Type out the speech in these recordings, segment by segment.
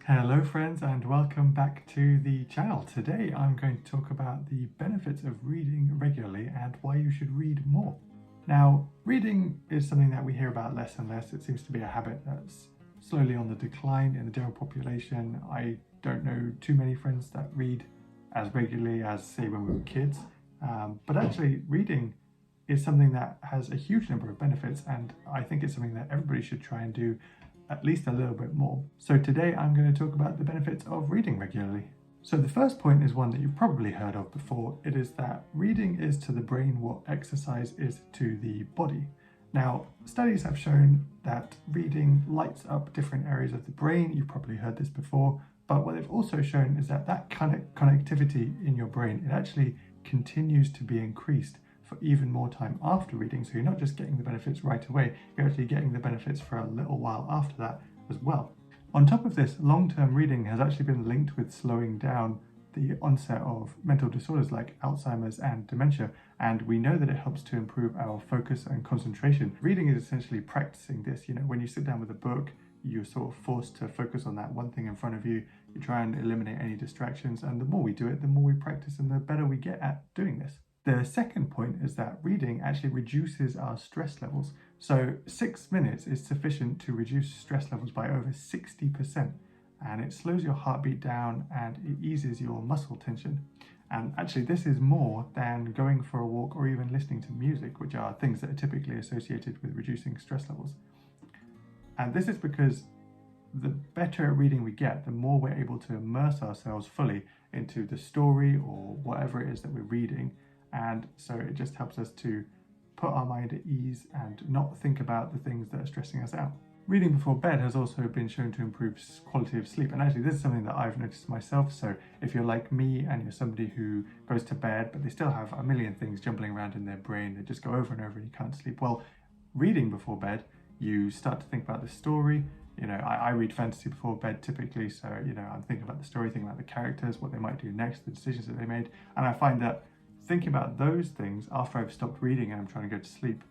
Hello friends and welcome back to the channel. Today I'm going to talk about the benefits of reading regularly and why you should read more. Now, reading is something that we hear about less and less. It seems to be a habit that's slowly on the decline in the general population. I don't know too many friends that read as regularly as, say, when we were kids. But actually reading is something that has a huge number of benefits, and I think it's something that everybody should try and do at least a little bit more. So today I'm going to talk about the benefits of reading regularly. So the first point is one that you've probably heard of before. It is that reading is to the brain what exercise is to the body. Now, studies have shown that reading lights up different areas of the brain. You've probably heard this before, but what they've also shown is that connectivity in your brain, it actually continues to be increased for even more time after reading. So you're not just getting the benefits right away, you're actually getting the benefits for a little while after that as well. On top of this, long-term reading has actually been linked with slowing down the onset of mental disorders like Alzheimer's and dementia, and we know that it helps to improve our focus and concentration. Reading is essentially practicing this. When you sit down with a book, you're sort of forced to focus on that one thing in front of you. You try and eliminate any distractions, and the more we do it, the more we practice and the better we get at doing this. The second point is that reading actually reduces our stress levels. So 6 minutes is sufficient to reduce stress levels by over 60%. And it slows your heartbeat down and it eases your muscle tension. And actually this is more than going for a walk or even listening to music, which are things that are typically associated with reducing stress levels. And this is because the better at reading we get, the more we're able to immerse ourselves fully into the story or whatever it is that we're reading. And so it just helps us to put our mind at ease and not think about the things that are stressing us out. Reading before bed has also been shown to improve quality of sleep. And actually this is something that I've noticed myself. So if you're like me and you're somebody who goes to bed, but they still have a million things jumbling around in their brain, they just go over and over and you can't sleep. Well, reading before bed, you start to think about the story. I read fantasy before bed typically. So, I'm thinking about the story, thinking about the characters, what they might do next, the decisions that they made. And I find that thinking about those things after I've stopped reading and I'm trying to go to sleep,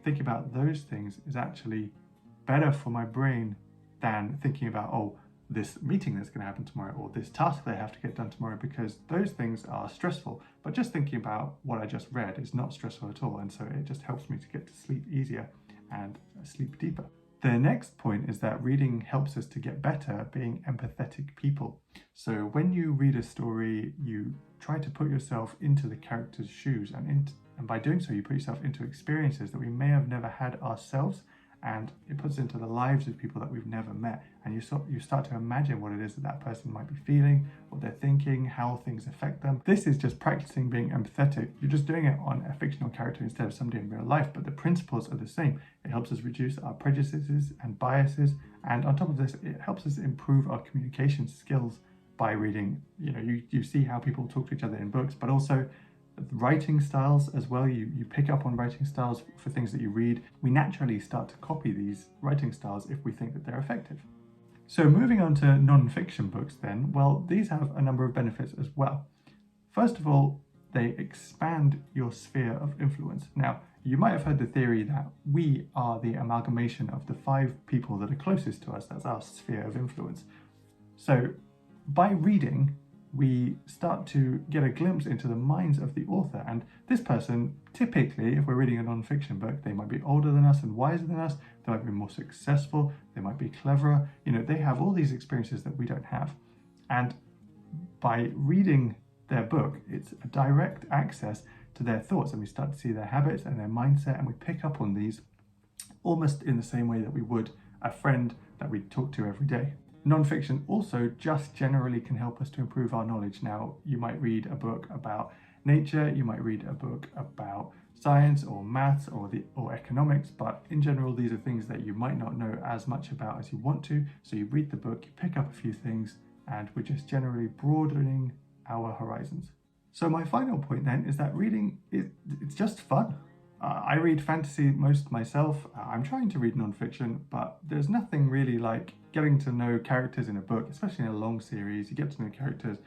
thinking about those things is actually better for my brain than thinking about, this meeting that's going to happen tomorrow or this task that I have to get done tomorrow, because those things are stressful. But just thinking about what I just read is not stressful at all. And so it just helps me to get to sleep easier and sleep deeper. The next point is that reading helps us to get better at being empathetic people. So when you read a story, you try to put yourself into the character's shoes, and by doing so, you put yourself into experiences that we may have never had ourselves, and it puts into the lives of people that we've never met, and you start to imagine what it is that person might be feeling, what they're thinking, how things affect them. This is just practicing being empathetic. You're just doing it on a fictional character instead of somebody in real life, but the principles are the same. It helps us reduce our prejudices and biases, and on top of this, it helps us improve our communication skills by reading. You see how people talk to each other in books, but also writing styles as well. You pick up on writing styles for things that you read. We naturally start to copy these writing styles if we think that they're effective. So moving on to non-fiction books then, well, these have a number of benefits as well. First of all, they expand your sphere of influence. Now, you might have heard the theory that we are the amalgamation of the 5 people that are closest to us. That's our sphere of influence. So by reading, we start to get a glimpse into the minds of the author. And this person, typically, if we're reading a non-fiction book, they might be older than us and wiser than us. They might be more successful. They might be cleverer. They have all these experiences that we don't have. And by reading their book, it's a direct access to their thoughts, and we start to see their habits and their mindset, and we pick up on these almost in the same way that we would a friend that we talk to every day. Non-fiction also just generally can help us to improve our knowledge. Now, you might read a book about nature, you might read a book about science or maths or economics, but in general, these are things that you might not know as much about as you want to. So you read the book, you pick up a few things, and we're just generally broadening our horizons. So my final point then is that reading, it's just fun. I read fantasy most myself. I'm trying to read non-fiction, but there's nothing really like getting to know characters in a book, especially in a long series. You get to know characters,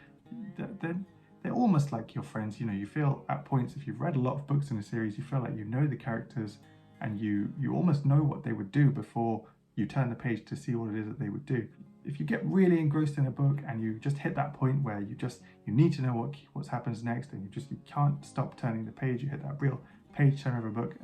they're almost like your friends. You feel at points, if you've read a lot of books in a series, you feel like you know the characters and you almost know what they would do before you turn the page to see what it is that they would do. if you get really engrossed in a book and you just hit that point where you need to know what happens next, and you can't stop turning the page, you hit that real page turner of a book,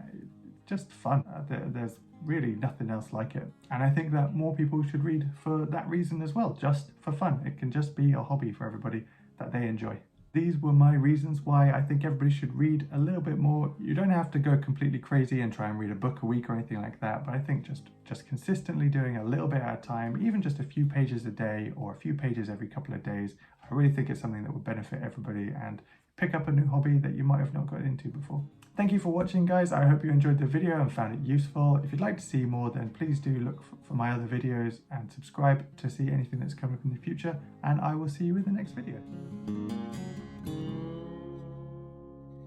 just fun. There's really nothing else like it. And I think that more people should read for that reason as well, just for fun. It can just be a hobby for everybody that they enjoy. These were my reasons why I think everybody should read a little bit more. You don't have to go completely crazy and try and read a book a week or anything like that, but I think just consistently doing a little bit at a time, even just a few pages a day or a few pages every couple of days, I really think it's something that would benefit everybody and pick up a new hobby that you might have not got into before. Thank you for watching, guys. I hope you enjoyed the video and found it useful. If you'd like to see more, then please do look for my other videos and subscribe to see anything that's coming up in the future, and I will see you in the next video.